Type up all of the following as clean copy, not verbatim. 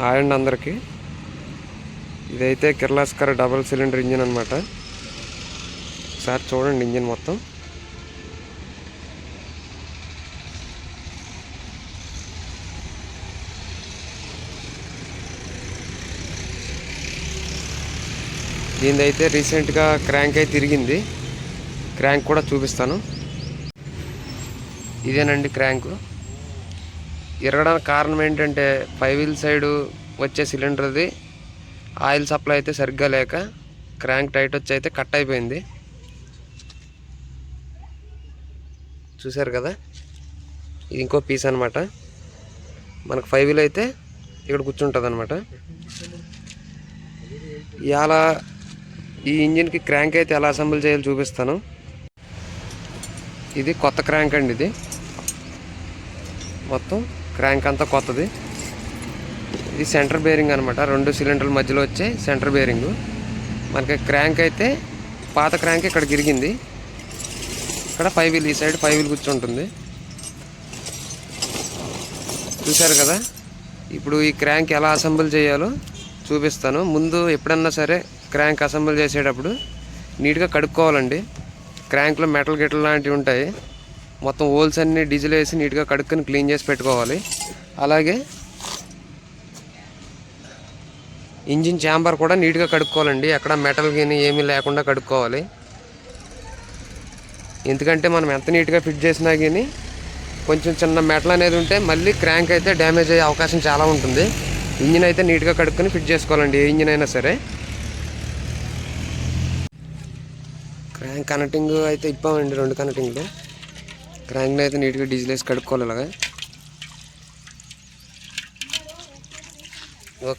Hi అండి అందరికీ. ఇదైతే కిర్లాస్కర్ డబుల్ సిలిండర్ ఇంజిన్ అనమాట. ఒకసారి చూడండి ఇంజిన్ మొత్తం. దీనిదైతే రీసెంట్గా క్రాంక్ అయితే తిరిగింది. క్రాంక్ కూడా చూపిస్తాను. ఇదేనండి క్రాంకు. ఇరగడానికి కారణం ఏంటంటే 5 వీల్ సైడు వచ్చే సిలిండర్ది ఆయిల్ సప్లై అయితే సరిగ్గా లేక క్రాంక్ టైట్ వచ్చి అయితే కట్ అయిపోయింది. చూసారు కదా, ఇది ఇంకో పీస్ అనమాట. మనకు 5 వీల్ అయితే ఇక్కడ కూర్చుంటుంది అనమాట. ఇలా ఈ ఇంజిన్కి క్రాంక్ అయితే ఎలా అసెంబుల్ చేయాలో చూపిస్తాను. ఇది కొత్త క్రాంక్ అండి. ఇది మొత్తం క్రాంక్ అంతా కొత్తది. ఇది సెంటర్ బేరింగ్ అనమాట. 2 సిలిండర్ల మధ్యలో వచ్చే సెంటర్ బేరింగ్. మనకి క్రాంక్ అయితే పాత క్రాంక్ ఇక్కడ గిరిగింది. ఇక్కడ 5 వీల్, ఈ సైడ్ 5 వీల్ కూర్చుంటుంది. చూశారు కదా. ఇప్పుడు ఈ క్రాంక్ ఎలా అసెంబుల్ చేయాలో చూపిస్తాను. ముందు ఎప్పుడన్నా సరే క్రాంక్ అసెంబుల్ చేసేటప్పుడు నీట్గా కడుక్కోవాలండి. క్రాంక్లో మెటల్ గిటల్ లాంటివి ఉంటాయి. మొత్తం హోల్స్ అన్నీ డీజిల్ వేసి నీట్గా కడుక్కొని క్లీన్ చేసి పెట్టుకోవాలి. అలాగే ఇంజిన్ ఛాంబర్ కూడా నీట్గా కడుక్కోవాలండి. ఎక్కడ మెటల్ గిని ఏమీ లేకుండా కడుక్కోవాలి. ఎందుకంటే మనం ఎంత నీట్గా ఫిట్ చేసినా కానీ కొంచెం చిన్న మెటల్ అనేది ఉంటే మళ్ళీ క్రాంక్ అయితే డ్యామేజ్ అయ్యే అవకాశం చాలా ఉంటుంది. ఇంజిన్ అయితే నీట్గా కడుక్కొని ఫిట్ చేసుకోవాలండి, ఏ ఇంజిన్ అయినా సరే. క్రాంక్ కనెక్టింగ్ అయితే ఇప్పామండి, 2 కనెక్టింగ్లు. క్రాంక్ని అయితే నీట్గా డీజిల్ వేసి కడుక్కోవాలి. ఇలాగా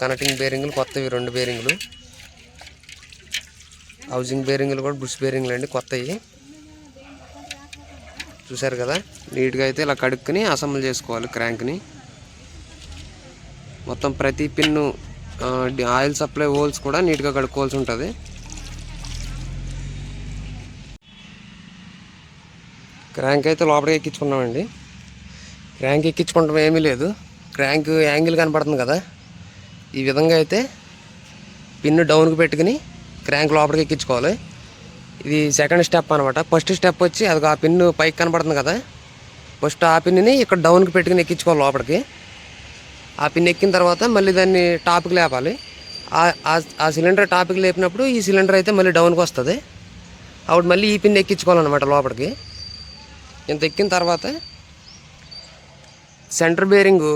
కనెక్టింగ్ బేరింగ్లు కొత్తవి, 2 బేరింగ్లు. హౌసింగ్ బేరింగ్లు కూడా బుష్ బేరింగ్లు అండి, కొత్తవి. చూసారు కదా, నీట్గా అయితే ఇలా కడుక్కుని అసెంబుల్ చేసుకోవాలి క్రాంక్ని. మొత్తం ప్రతి పిన్ను, ఆయిల్ సప్లై హోల్స్ కూడా నీట్గా కడుక్కోవాల్సి ఉంటుంది. క్రాంక్ అయితే లోపలికి ఎక్కించుకున్నామండి. క్రాంక్ ఎక్కించుకుంటాం ఏమీ లేదు. క్రాంక్ యాంగిల్ కనపడుతుంది కదా, ఈ విధంగా అయితే పిన్ను డౌన్కి పెట్టుకుని క్రాంక్ లోపలికి ఎక్కించుకోవాలి. ఇది సెకండ్ స్టెప్ అనమాట. ఫస్ట్ స్టెప్ వచ్చి అది ఆ పిన్ను పైకి కనపడుతుంది కదా, ఫస్ట్ ఆ పిన్ని ఇక్కడ డౌన్కి పెట్టుకుని ఎక్కించుకోవాలి లోపలికి. ఆ పిన్ ఎక్కిన తర్వాత మళ్ళీ దాన్ని టాప్కి లేపాలి. ఆ సిలిండర్ టాప్కి లేపినప్పుడు ఈ సిలిండర్ అయితే మళ్ళీ డౌన్కి వస్తుంది. అప్పుడు మళ్ళీ ఈ పిన్ ఎక్కించుకోవాలన్నమాట లోపలికి. ఇంత ఎక్కిన తర్వాత సెంటర్ బేరింగు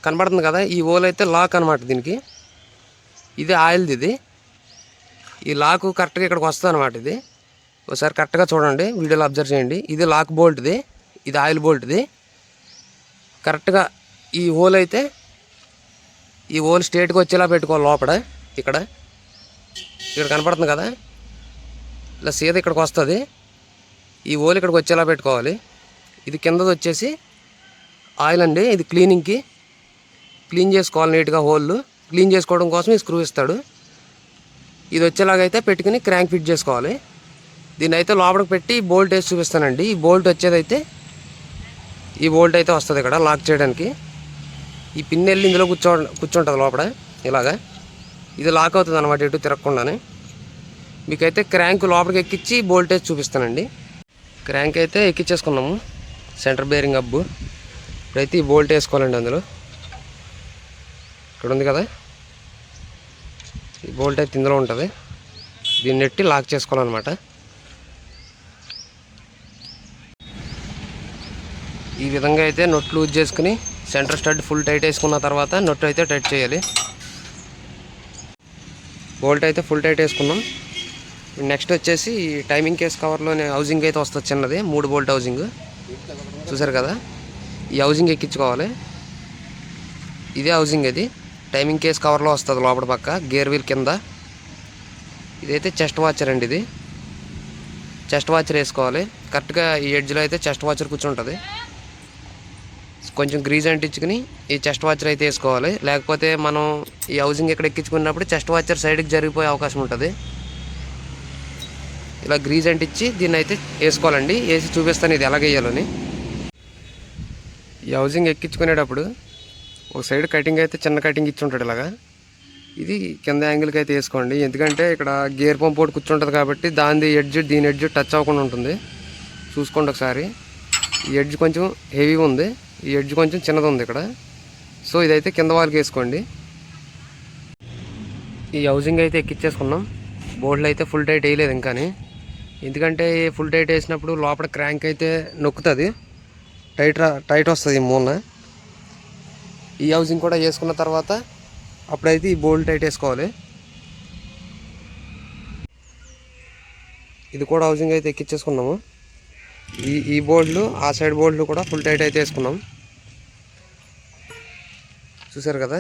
కనబడుతుంది కదా, ఈ హోల్ అయితే లాక్ అనమాట దీనికి. ఇది ఆయిల్ది. ఇది ఈ లాక్ కరెక్ట్గా ఇక్కడికి వస్తుంది అనమాట. ఇది ఒకసారి కరెక్ట్గా చూడండి, వీడియోలో అబ్జర్వ్ చేయండి. ఇది లాక్ బోల్ట్ది, ఇది ఆయిల్ బోల్ట్ది. కరెక్ట్గా ఈ హోల్ అయితే ఈ హోల్ స్ట్రేట్గా వచ్చేలా పెట్టుకోవాలి లోపల. ఇక్కడ కనపడుతుంది కదా, ఇలా సీదా ఇక్కడికి వస్తుంది. ఈ హోల్ ఇక్కడికి వచ్చేలా పెట్టుకోవాలి. ఇది కిందది వచ్చేసి ఆయిల్ అండి. ఇది క్లీనింగ్కి క్లీన్ చేసుకోవాలి నీట్గా. హోల్ క్లీన్ చేసుకోవడం కోసం ఈ స్క్రూ ఇస్తాడు. ఇది వచ్చేలాగైతే పెట్టుకుని క్రాంక్ ఫిట్ చేసుకోవాలి. దీన్ని అయితే లోపలికి పెట్టి బోల్ట్ వేసి చూపిస్తానండి. ఈ బోల్ట్ వచ్చేదైతే ఈ బోల్ట్ అయితే వస్తుంది ఇక్కడ లాక్ చేయడానికి. ఈ పిన్ వెళ్ళి ఇందులో కూర్చుంటుంది లోపల ఇలాగా. ఇది లాక్ అవుతుంది అనమాట, ఎటు తిరగకుండానే. మీకైతే క్రాంక్ లోపలికి ఎక్కించి బోల్ట్ వేసి చూపిస్తానండి. క్రాంక్ అయితే ఎక్కించేసుకున్నాము, సెంటర్ బేరింగ్ అబ్బు. ఇప్పుడైతే ఈ బోల్ట్ వేసుకోవాలండి. అందులో ఇక్కడ ఉంది కదా, ఈ బోల్ట్ అయితే ఇందులో ఉంటుంది. దీన్ని నెట్టి లాక్ చేసుకోవాలన్నమాట. ఈ విధంగా అయితే నొట్ లూజ్ చేసుకుని సెంటర్ స్టడ్ ఫుల్ టైట్ వేసుకున్న తర్వాత నొట్ అయితే టైట్ చేయాలి. బోల్ట్ అయితే ఫుల్ టైట్ వేసుకున్నాం. నెక్స్ట్ వచ్చేసి టైమింగ్ కేస్ కవర్లోనే హౌసింగ్ అయితే వస్తుంది చిన్నది, 3 బోల్ట్ హౌసింగ్. చూసారు కదా, ఈ హౌసింగ్ ఎక్కించుకోవాలి. ఇదే హౌసింగ్. ఇది టైమింగ్ కేస్ కవర్లో వస్తుంది లోపల పక్క గేర్ వీల్ కింద. ఇదైతే చెస్ట్ వాచర్ అండి. ఇది చెస్ట్ వాచర్ వేసుకోవాలి. కరెక్ట్గా ఈ ఎడ్జ్లో అయితే చెస్ట్ వాచర్ కూర్చుంటుంది. కొంచెం గ్రీజ్ అంటించుకుని ఈ చెస్ట్ వాచర్ అయితే వేసుకోవాలి. లేకపోతే మనం ఈ హౌసింగ్ ఇక్కడ ఎక్కించుకున్నప్పుడు చెస్ట్ వాచర్ సైడ్కి జరిగిపోయే అవకాశం ఉంటుంది. ఇలా గ్రీజ్ అంటించి దీన్ని అయితే వేసుకోవాలండి. వేసి చూపిస్తాను ఇది ఎలాగ వేయాలని. ఈ హౌసింగ్ ఎక్కించుకునేటప్పుడు ఒక సైడ్ కటింగ్ అయితే చిన్న కటింగ్ ఇచ్చి ఉంటాడు ఇలాగా. ఇది కింద యాంగిల్కి అయితే వేసుకోండి, ఎందుకంటే ఇక్కడ గేర్ పంప్ ఒకటి కూర్చుంటుంది కాబట్టి దీని ఎడ్జ్ టచ్ అవ్వకుండా ఉంటుంది. చూసుకోండి ఒకసారి. ఈ ఎడ్జ్ కొంచెం హెవీగా ఉంది, ఈ ఎడ్జ్ కొంచెం చిన్నది ఉంది ఇక్కడ. సో ఇదైతే కింద వాళ్ళకి వేసుకోండి. ఈ హౌసింగ్ అయితే ఎక్కిచ్చేసుకున్నాం. బోల్డ్లు అయితే ఫుల్ టైట్ వేయలేదు ఇంకాని, ఎందుకంటే ఫుల్ టైట్ వేసినప్పుడు లోపల క్రాంక్ అయితే నొక్కుతుంది, టైట్ వస్తుంది ఈ మూలన. ఈ హౌసింగ్ కూడా వేసుకున్న తర్వాత అప్పుడైతే ఈ బోల్ట్ టైట్ వేసుకోవాలి. ఇది కూడా హౌసింగ్ అయితే ఎక్కించేసుకున్నాము. ఈ బోల్ట్లు ఆ సైడ్ బోల్ట్లు కూడా ఫుల్ టైట్ అయితే వేసుకున్నాం. చూసారు కదా,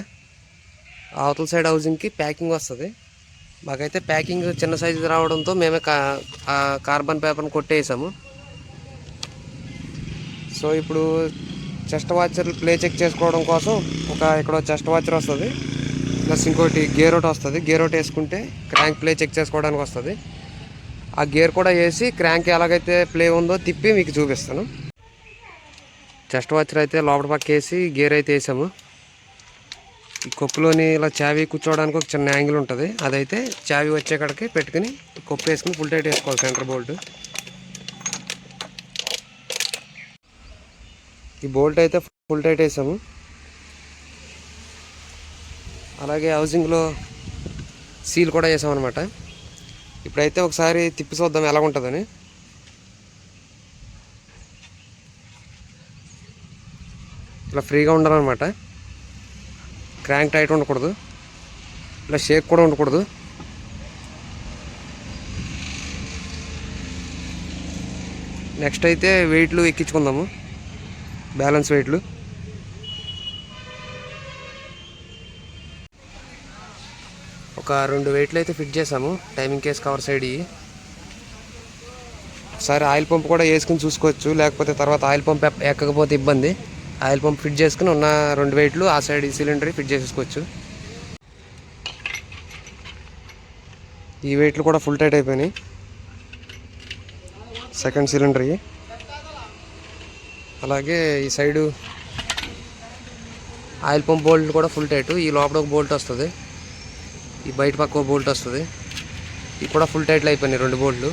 అవతల సైడ్ హౌసింగ్కి ప్యాకింగ్ వస్తుంది. మాకైతే ప్యాకింగ్ చిన్న సైజు రావడంతో మేమే కార్బన్ పేపర్ని కొట్టేసాము. సో ఇప్పుడు చెస్ట్ వాచర్లు ప్లే చెక్ చేసుకోవడం కోసం ఇక్కడ చెస్ట్ వాచర్ వస్తుంది, ప్లస్ ఇంకోటి గేర్ ఒకటి వస్తుంది. గేర్ ఒకటి వేసుకుంటే క్రాంక్ ప్లే చెక్ చేసుకోవడానికి వస్తుంది. ఆ గేర్ కూడా వేసి క్రాంక్ ఎలాగైతే ప్లే ఉందో తిప్పి మీకు చూపిస్తాను. చెస్ట్ వాచర్ అయితే లోపల పక్క వేసి గేర్ అయితే వేసాము. ఈ కొప్పులోని ఇలా చావీ కూర్చోవడానికి ఒక చిన్న యాంగిల్ ఉంటుంది, అదైతే చావీ వచ్చేకాడికి పెట్టుకుని కొప్పు వేసుకుని ఫుల్ టైట్ వేసుకోవాలి సెంటర్ బోల్ట్. ఈ బోల్ట్ అయితే ఫుల్ టైట్ వేసాము. అలాగే హౌసింగ్లో సీల్ కూడా వేసామన్నమాట. ఇప్పుడైతే ఒకసారి తిప్పి చూద్దాం ఎలా ఉంటుందని. ఇలా ఫ్రీగా ఉండాలన్నమాట, క్రాంక్ టైట్ ఉండకూడదు, ఇలా షేక్ కూడా ఉండకూడదు. నెక్స్ట్ అయితే వెయిట్లు ఎక్కించుకుందాము, బ్యాలెన్స్ వెయిట్లు. ఒక 2 వెయిట్లు అయితే ఫిట్ చేసాము టైమింగ్ కేస్ కవర్ సైడ్. ఒకసారి ఆయిల్ పంప్ కూడా వేసుకుని చూసుకోవచ్చు, లేకపోతే తర్వాత ఆయిల్ పంప్ ఎక్కకపోతే ఇబ్బంది. ఆయిల్ పంప్ ఫిట్ చేసుకుని ఉన్న 2 వెయిట్లు ఆ సైడ్ సిలిండర్ ఫిట్ చేసేసుకోవచ్చు. ఈ వెయిట్లు కూడా ఫుల్ టైట్ అయిపోయినాయి సెకండ్ సిలిండర్కి. అలాగే ఈ సైడు ఆయిల్ పంప్ బోల్ట్ కూడా ఫుల్ టైట్. ఈ లోపల ఒక బోల్ట్ వస్తుంది, ఈ బయట పక్క ఒక బోల్ట్ వస్తుంది. ఇవి కూడా ఫుల్ టైట్లు అయిపోయినాయి 2 బోల్ట్లు.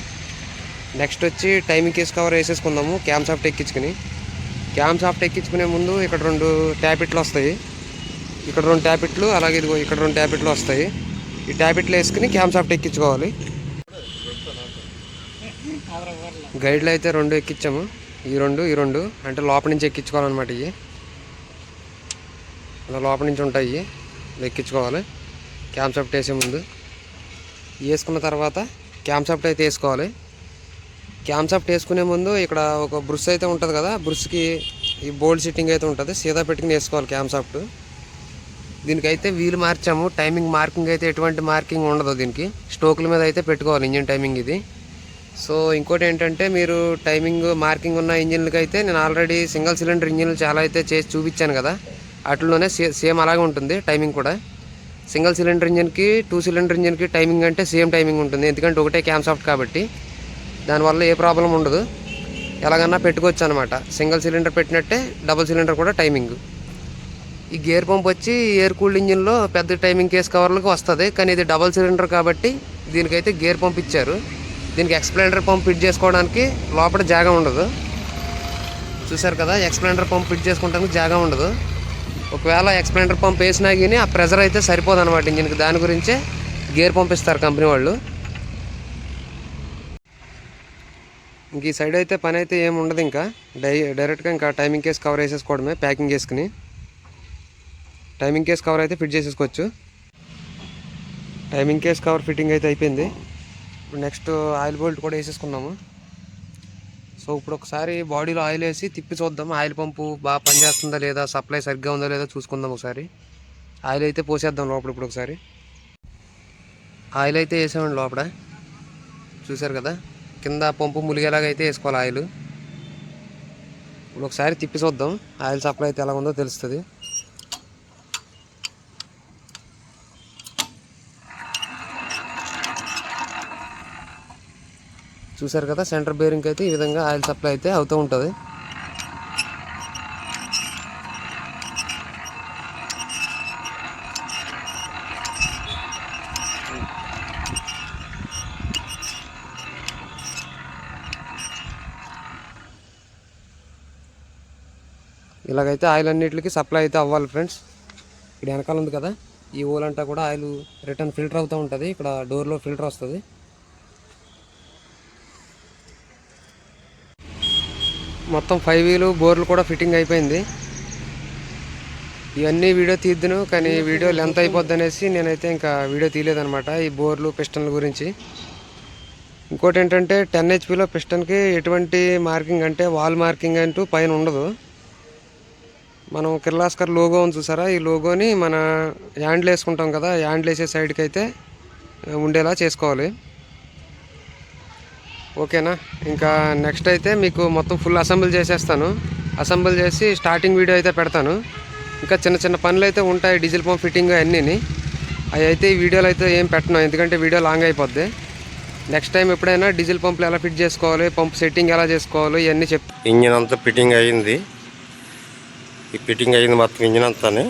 నెక్స్ట్ వచ్చి టైమింగ్ కేస్ కవర్ వేసేసుకుందాము క్యామ్ సాఫ్ట్ ఎక్కించుకుని. క్యామ్ సాఫ్ట్ ఎక్కించుకునే ముందు ఇక్కడ 2 ట్యాపిట్లు వస్తాయి, ఇక్కడ 2 ట్యాపిట్లు, అలాగే ఇదిగో ఇక్కడ 2 ట్యాపిట్లు వస్తాయి. ఈ ట్యాపిట్లు వేసుకుని క్యామ్ సాఫ్ట్ ఎక్కించుకోవాలి. గైడ్లు అయితే 2 ఎక్కించాము, ఈ రెండు అంటే లోపల నుంచి ఎక్కించుకోవాలన్నమాట. ఇవి అలా లోపల నుంచి ఉంటాయి, ఎక్కించుకోవాలి క్యామ్ సాఫ్ట్ వేసే ముందు. వేసుకున్న తర్వాత క్యామ్ సాఫ్ట్ అయితే వేసుకోవాలి. క్యామ్ సాఫ్ట్ వేసుకునే ముందు ఇక్కడ ఒక బ్రష్ అయితే ఉంటుంది కదా, బ్రష్కి ఈ బోల్డ్ సిట్టింగ్ అయితే ఉంటుంది, సీదా పెట్టుకుని వేసుకోవాలి క్యామ్ సాఫ్ట్. దీనికైతే వీలు మార్చాము, టైమింగ్ మార్కింగ్ అయితే ఎటువంటి మార్కింగ్ ఉండదు దీనికి, స్టోకుల మీద అయితే పెట్టుకోవాలి ఇంజిన్ టైమింగ్ ఇది. సో ఇంకోటి ఏంటంటే, మీరు టైమింగ్ మార్కింగ్ ఉన్న ఇంజిన్లకి అయితే నేను ఆల్రెడీ సింగిల్ సిలిండర్ ఇంజిన్లు చాలా అయితే చేసి చూపించాను కదా, వాటిలోనే సేమ్ అలాగే ఉంటుంది టైమింగ్ కూడా. సింగిల్ సిలిండర్ ఇంజిన్కి 2 సిలిండర్ ఇంజిన్కి టైమింగ్ అంటే సేమ్ టైమింగ్ ఉంటుంది, ఎందుకంటే ఒకటే క్యామ్ సాఫ్ట్ కాబట్టి దానివల్ల ఏ ప్రాబ్లం ఉండదు, ఎలాగన్నా పెట్టుకోవచ్చు అనమాట. సింగిల్ సిలిండర్ పెట్టినట్టే డబుల్ సిలిండర్ కూడా టైమింగ్. ఈ గేర్ పంప్ వచ్చి ఎయిర్ కూల్డ్ ఇంజిన్లో పెద్ద టైమింగ్ కేస్ కవర్లకు వస్తుంది, కానీ ఇది డబుల్ సిలిండర్ కాబట్టి దీనికైతే గేర్ పంప్ ఇచ్చారు. దీనికి ఎక్స్ప్లెండర్ పంప్ ఫిట్ చేసుకోవడానికి లోపల జాగా ఉండదు. చూసారు కదా, ఎక్స్ప్లెండర్ పంప్ ఫిట్ చేసుకోవడానికి జాగా ఉండదు. ఒకవేళ ఎక్స్ప్లెండర్ పంప్ వేసినా కానీ ఆ ప్రెజర్ అయితే సరిపోదు అనమాట ఇంజిన్కి, దాని గురించే గేర్ పంప్ ఇస్తారు కంపెనీ వాళ్ళు. ఇంక ఈ సైడ్ అయితే పని అయితే ఏమి ఉండదు, ఇంకా డైరెక్ట్గా ఇంకా టైమింగ్ కేస్ కవర్ వేసేసుకోవడమే. ప్యాకింగ్ చేసుకుని టైమింగ్ కేస్ కవర్ అయితే ఫిట్ చేసేసుకోవచ్చు. టైమింగ్ కేస్ కవర్ ఫిట్టింగ్ అయితే అయిపోయింది. ఇప్పుడు నెక్స్ట్ ఆయిల్ బోల్ట్ కూడా వేసేసుకున్నాము. సో ఇప్పుడు ఒకసారి బాడీలో ఆయిల్ వేసి తిప్పి చూద్దాం, ఆయిల్ పంపు బాగా పనిచేస్తుందా లేదా, సప్లై సరిగ్గా ఉందా లేదా చూసుకుందాం ఒకసారి. ఆయిల్ అయితే పోసేద్దాం లోపల. ఇప్పుడు ఒకసారి ఆయిల్ అయితే వేసామండి లోపల, చూసారు కదా, కింద పంపు ములిగేలాగా అయితే వేసుకోవాలి ఆయిల్. ఇప్పుడు ఒకసారి తిప్పి చూద్దాం ఆయిల్ సప్లై అయితే ఎలా ఉందో తెలుస్తుంది. చూసారు కదా, సెంటర్ బేరింగ్ అయితే ఈ విధంగా ఆయిల్ సప్లై అయితే అవుతూ ఉంటుంది. ఇలాగైతే ఆయిల్ అన్నిటికి సప్లై అయితే అవ్వాలి ఫ్రెండ్స్. ఇక్కడ వెనకాల ఉంది కదా, ఈ ఓలంతా కూడా ఆయిల్ రిటర్న్ ఫిల్టర్ అవుతూ ఉంటుంది. ఇక్కడ డోర్లో ఫిల్టర్ వస్తుంది. మొత్తం 5 వీలు బోర్లు కూడా ఫిట్టింగ్ అయిపోయింది. ఇవన్నీ వీడియో తీద్దును, కానీ వీడియో లెంత్ అయిపోద్ది అనేసి నేనైతే ఇంకా వీడియో తీయలేదనమాట ఈ బోర్లు పిస్టన్ల గురించి. ఇంకోటి ఏంటంటే 10 HP పిస్టన్కి ఎటువంటి మార్కింగ్ అంటే వాల్ మార్కింగ్ అంటూ పైన ఉండదు. మనం కిర్లాస్కర్ లోగో ఉంది చూసారా, ఈ లోగోని మన హ్యాండిల్ వేసుకుంటాం కదా, హ్యాండిల్ వేసే సైడ్కి అయితే ఉండేలా చేసుకోవాలి. ఓకేనా. ఇంకా నెక్స్ట్ అయితే మీకు మొత్తం ఫుల్ అసెంబుల్ చేసేస్తాను. అసెంబుల్ చేసి స్టార్టింగ్ వీడియో అయితే పెడతాను. ఇంకా చిన్న చిన్న పనులు అయితే ఉంటాయి, డీజిల్ పంప్ ఫిట్టింగ్ అన్నీని. అవి అయితే ఈ వీడియోలో అయితే ఏం పెట్టను, ఎందుకంటే వీడియో లాంగ్ అయిపోద్ది. నెక్స్ట్ టైం ఎప్పుడైనా డీజిల్ పంపులు ఎలా ఫిట్ చేసుకోవాలి, పంప్ సెట్టింగ్ ఎలా చేసుకోవాలి ఇవన్నీ ఇంజిన్ అంతా ఫిట్టింగ్ అయ్యింది. ఈ ఫిట్టింగ్ అయ్యింది మొత్తం ఇంజిన్ అంతానే.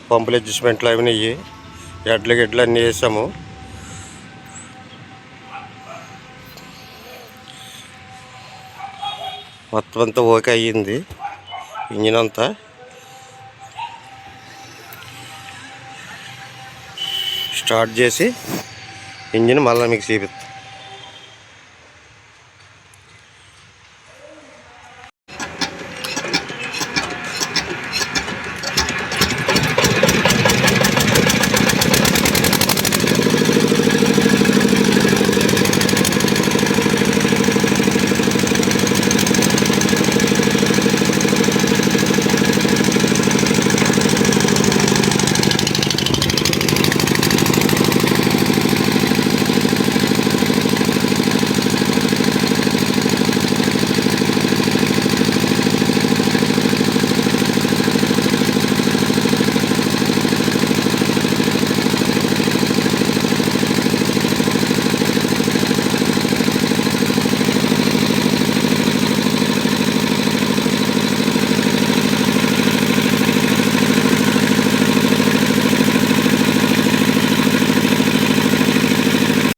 పంపులు అడ్జస్ట్మెంట్లు అవి ఎడ్లు అన్నీ వేసాము. మొత్తం అంతా ఓకే అయ్యింది ఇంజిన్ అంతా. స్టార్ట్ చేసి ఇంజిన్ మళ్ళీ మీకు చూపిస్తాను.